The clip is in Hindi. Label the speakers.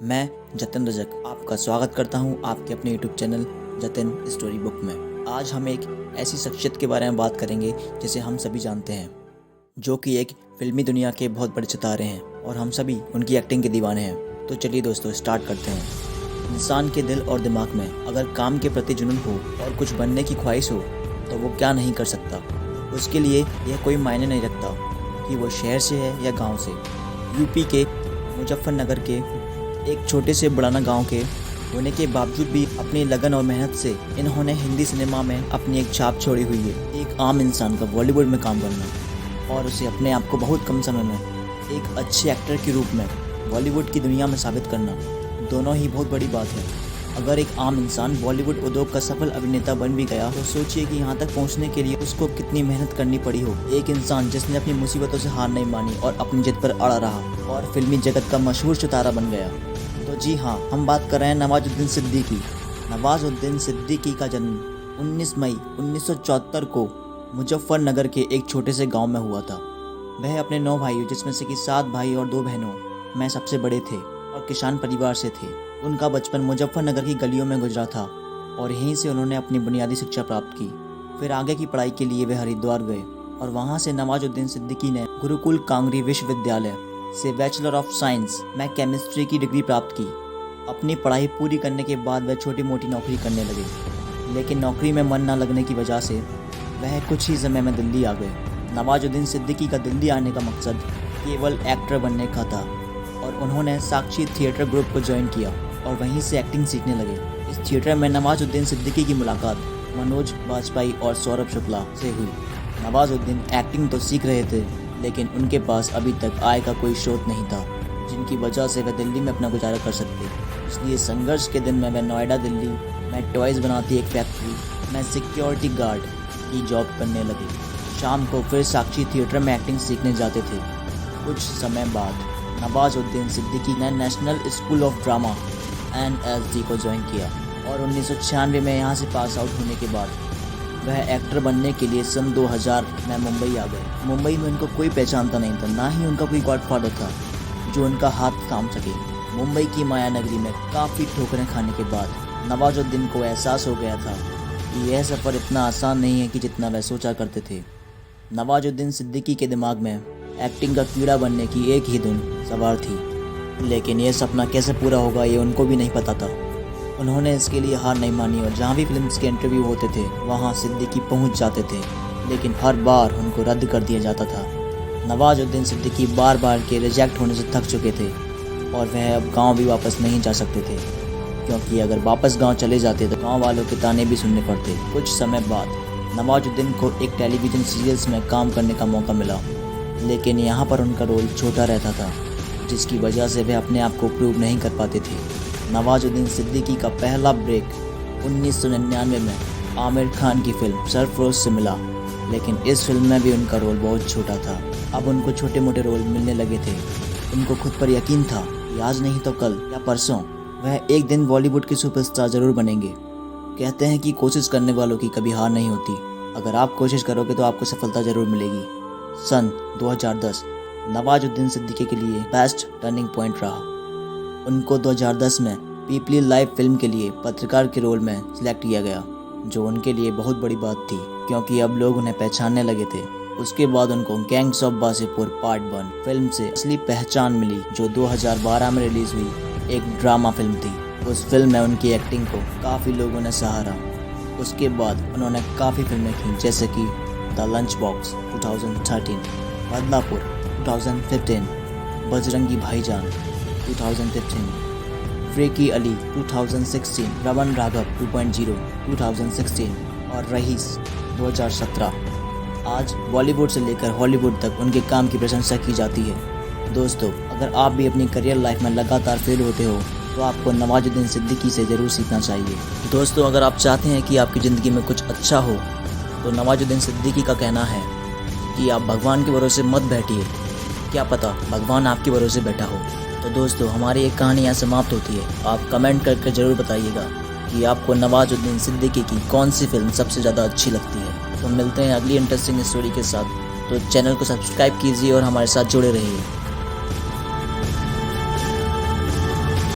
Speaker 1: मैं जतिन रजक आपका स्वागत करता हूं आपके अपने YouTube channel Jatin story book में। आज हम एक ऐसी शख्सियत के बारे में बात करेंगे जिसे हम सभी जानते हैं, जो कि एक फिल्मी दुनिया के बहुत बड़े सितारे हैं और हम सभी उनकी एक्टिंग के दीवाने हैं। तो चलिए दोस्तों स्टार्ट करते हैं। इंसान के दिल और दिमाग में अगर काम के प्रति जुनून हो और कुछ बनने की ख्वाहिश हो तो वो क्या नहीं कर सकता। उसके लिए यह कोई मायने नहीं रखता कि वो शहर से है या गाँव से। यूपी के मुजफ्फरनगर के एक छोटे से बुढ़ाना गांव के होने के बावजूद भी अपनी लगन और मेहनत से इन्होंने हिंदी सिनेमा में अपनी एक छाप छोड़ी हुई है। एक आम इंसान का बॉलीवुड में काम करना और उसे अपने आप को बहुत कम समय में एक अच्छे एक्टर के रूप में बॉलीवुड की दुनिया में साबित करना, दोनों ही बहुत बड़ी बात है। अगर एक आम इंसान बॉलीवुड उद्योग का सफल अभिनेता बन भी गया तो सोचिए कि यहाँ तक पहुँचने के लिए उसको कितनी मेहनत करनी पड़ी हो। एक इंसान जिसने अपनी मुसीबतों से हार नहीं मानी और अपनी जिद पर अड़ा रहा और फिल्मी जगत का मशहूर सितारा बन गया। तो जी हाँ, हम बात कर रहे हैं नवाजुद्दीन सिद्दीकी। नवाजुद्दीन सिद्दीकी का जन्म 19 मई 1974 को मुजफ्फरनगर के एक छोटे से गांव में हुआ था। वह अपने 9 भाइयों जिसमें से कि 7 भाई और 2 बहनों में सबसे बड़े थे और किसान परिवार से थे। उनका बचपन मुजफ्फरनगर की गलियों में गुजरा था और यहीं से उन्होंने अपनी बुनियादी शिक्षा प्राप्त की। फिर आगे की पढ़ाई के लिए वे हरिद्वार गए और वहाँ से नवाजुद्दीन सिद्दीकी ने गुरुकुल कांगरी विश्वविद्यालय से बैचलर ऑफ साइंस में केमिस्ट्री की डिग्री प्राप्त की। अपनी पढ़ाई पूरी करने के बाद वह छोटी मोटी नौकरी करने लगे, लेकिन नौकरी में मन न लगने की वजह से वह कुछ ही समय में दिल्ली आ गए। नवाजुद्दीन सिद्दीकी का दिल्ली आने का मकसद केवल एक्टर बनने का था और उन्होंने साक्षी थिएटर ग्रुप को ज्वाइन किया और वहीं से एक्टिंग सीखने लगे। इस थिएटर में नवाजुद्दीन सिद्दीकी की मुलाकात मनोज वाजपेयी और सौरभ शुक्ला से हुई। नवाजुद्दीन एक्टिंग तो सीख रहे थे, लेकिन उनके पास अभी तक आय का कोई स्रोत नहीं था, जिनकी वजह से वह दिल्ली में अपना गुजारा कर सकते। इसलिए संघर्ष के दिन में वह नोएडा दिल्ली में टॉयज़ बनाती एक फैक्ट्री में सिक्योरिटी गार्ड की जॉब करने लगे। शाम को फिर साक्षी थिएटर में एक्टिंग सीखने जाते थे। कुछ समय बाद नवाजुद्दीन सिद्दीकी ने national school of drama NSD को ज्वाइन किया और 1996 में यहाँ से पास आउट होने के बाद वह एक्टर बनने के लिए सन 2000 में मुंबई आ गए। मुंबई में उनको कोई पहचानता नहीं था, ना ही उनका कोई गॉडफादर था जो उनका हाथ थाम सके। मुंबई की माया नगरी में काफ़ी ठोकरें खाने के बाद नवाजुद्दीन को एहसास हो गया था कि यह सफ़र इतना आसान नहीं है कि जितना वह सोचा करते थे। नवाजुद्दीन सिद्दीकी के दिमाग में एक्टिंग का कीड़ा बनने की एक ही धुन सवार थी, लेकिन यह सपना कैसे पूरा होगा ये उनको भी नहीं पता था। उन्होंने इसके लिए हार नहीं मानी और जहाँ भी फिल्म्स के इंटरव्यू होते थे वहाँ सिद्दीकी पहुँच जाते थे, लेकिन हर बार उनको रद्द कर दिया जाता था। नवाजुद्दीन सिद्दीकी बार बार के रिजेक्ट होने से थक चुके थे और वह अब गांव भी वापस नहीं जा सकते थे, क्योंकि अगर वापस गांव चले जाते तो गांव वालों के ताने भी सुनने पड़ते। कुछ समय बाद नवाजुद्दीन को एक टेलीविज़न सीरियल्स में काम करने का मौका मिला, लेकिन यहाँ पर उनका रोल छोटा रहता था, जिसकी वजह से वे अपने आप को प्रूव नहीं कर पाते थे। नवाजुद्दीन सिद्दीकी का पहला ब्रेक 1999 में आमिर खान की फिल्म सरफरोश से मिला, लेकिन इस फिल्म में भी उनका रोल बहुत छोटा था। अब उनको छोटे मोटे रोल मिलने लगे थे। उनको खुद पर यकीन था कि आज नहीं तो कल या परसों वह एक दिन बॉलीवुड के सुपरस्टार जरूर बनेंगे। कहते हैं कि कोशिश करने वालों की कभी हार नहीं होती। अगर आप कोशिश करोगे तो आपको सफलता जरूर मिलेगी। सन 2010 नवाजुद्दीन सिद्दीकी के लिए बेस्ट टर्निंग पॉइंट रहा। उनको 2010 में पीपली लाइव फिल्म के लिए पत्रकार के रोल में सिलेक्ट किया गया, जो उनके लिए बहुत बड़ी बात थी, क्योंकि अब लोग उन्हें पहचानने लगे थे। उसके बाद उनको gangs of Wasseypur part 1 film से असली पहचान मिली, जो 2012 में रिलीज हुई एक ड्रामा फिल्म थी। उस फिल्म में उनकी एक्टिंग को काफ़ी लोगों ने सराहा। उसके बाद उन्होंने काफ़ी फिल्में की, जैसे कि the lunch box 2013, Badlapur 2015, Bajrangi भाईजान 2015, फ्रेकी अली 2016, रमन राघव 2.0 2016 और रईस 2017। आज बॉलीवुड से लेकर हॉलीवुड तक उनके काम की प्रशंसा की जाती है। दोस्तों, अगर आप भी अपनी करियर लाइफ में लगातार फेल होते हो तो आपको नवाजुद्दीन सिद्दीकी से ज़रूर सीखना चाहिए। दोस्तों, अगर आप चाहते हैं कि आपकी ज़िंदगी में कुछ अच्छा हो तो नवाजुद्दीन सिद्दीकी का कहना है कि आप भगवान के भरोसे मत बैठिए, क्या पता भगवान आपके भरोसे बैठा हो। तो दोस्तों, हमारी एक कहानी यहाँ समाप्त होती है। आप कमेंट करके ज़रूर बताइएगा कि आपको नवाजुद्दीन सिद्दीकी की कौन सी फिल्म सबसे ज़्यादा अच्छी लगती है। तो मिलते हैं अगली इंटरेस्टिंग स्टोरी के साथ। तो चैनल को सब्सक्राइब कीजिए और हमारे साथ जुड़े रहिए।